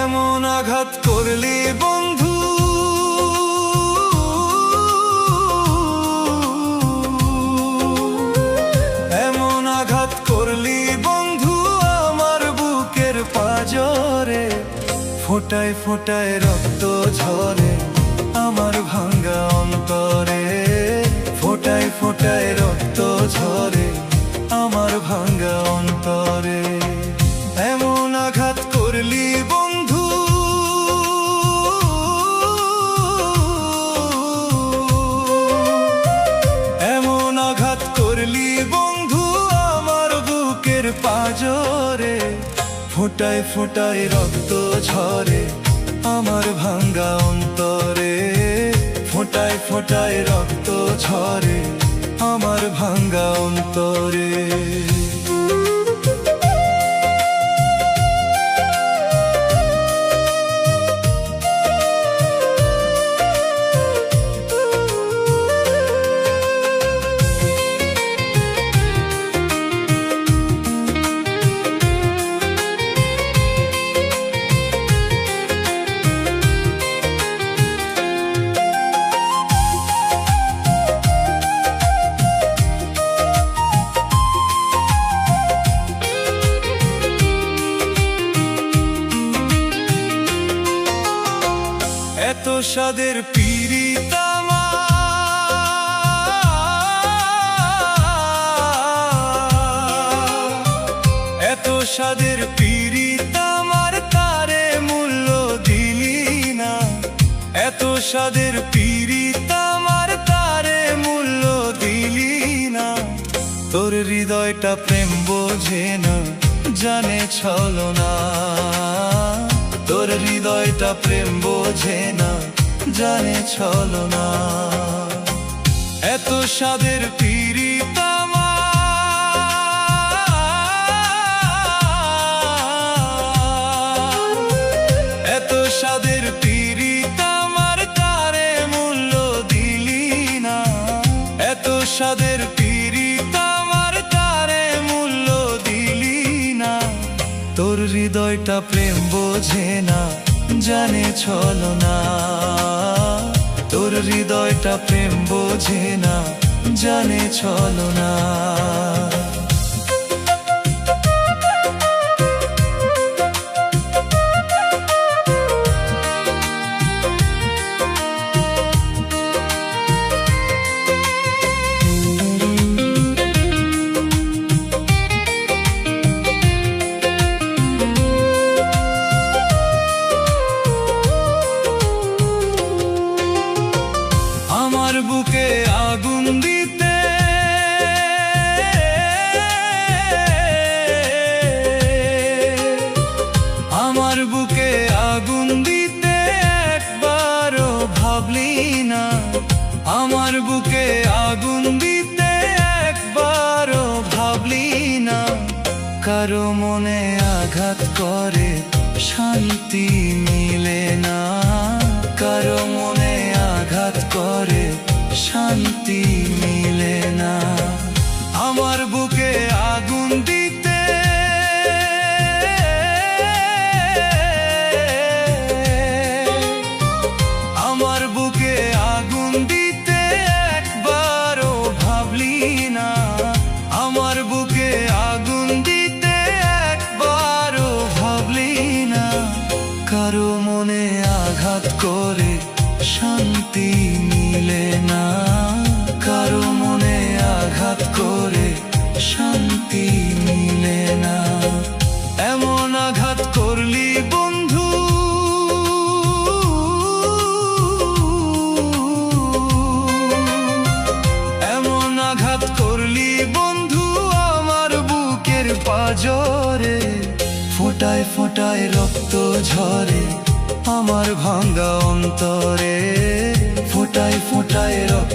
এমন আঘাত করলি বন্ধু, এমন আঘাত করলি বন্ধু আমার বুকের পাঁজরে। ফোঁটায় ফোঁটায় রক্ত ঝরে আমার ভাঙা অন্তরে। ফোঁটায় ফোঁটায় রক্ত ঝরে আমার ভাঙা অন্তরে। এমন আঘাত করলি বন্ধু, এমন আঘাত করলি বন্ধু আমার বুকের পাঁজরে। ফোঁটায় ফোঁটায় রক্ত ঝরে আমার ভাঙা অন্তরে। ফোঁটায় ফোঁটায় রক্ত ঝরে আমার ভাঙা অন্তরে। এত স্বাদের পীড়িত আমার, এত স্বাদের পীড়িত আমার তারে মূল্য দিলি না। এত স্বাদের পীড়িত আমার তারে মূল্য দিলি না। তোর হৃদয়টা প্রেম বোঝে না, জানে ছলনা। তোর হৃদয়টা প্রেম বোঝে না, জানে ছলনা। এত স্বাদের পীড়িত আমার, এত স্বাদের পীড়িত আমার তারে মূল্য দিলি না। এত স্বাদের পীড়িত আমার তারে মূল্য দিলি না। তোর হৃদয়টা প্রেম বোঝে না, জানে ছলনা। তোর হৃদয়টা প্রেম বোঝে না, জানে ছলনা। আমার বুকে আগুন দিতে, আমার বুকে আগুন দিতে একবারও ভাবলি না। আমার বুকে আগুন দিতে একবারও ভাবলি না। কারো মনে আঘাত করে শান্তি মিলে না। কারো মনে আঘাত করে শান্তি মিলে না। আমার বুকে আগুন দিতে, আমার বুকে আগুন দিতে একবারও ভাবলি না। আমার বুকে আগুন দিতে একবারও ভাবলি না। কারো মনে আঘাত করে শান্তি মিলে না। কারো মনে আঘাত করে শান্তি মিলে না। এমন আঘাত করলি বন্ধু, এমন আঘাত করলি বন্ধু আমার বুকের পাঁজরে। ফোঁটায় ফোঁটায় রক্ত ঝরে আমার ভাঙা অন্তরে। ফোঁটায় ফোঁটায় রক্ত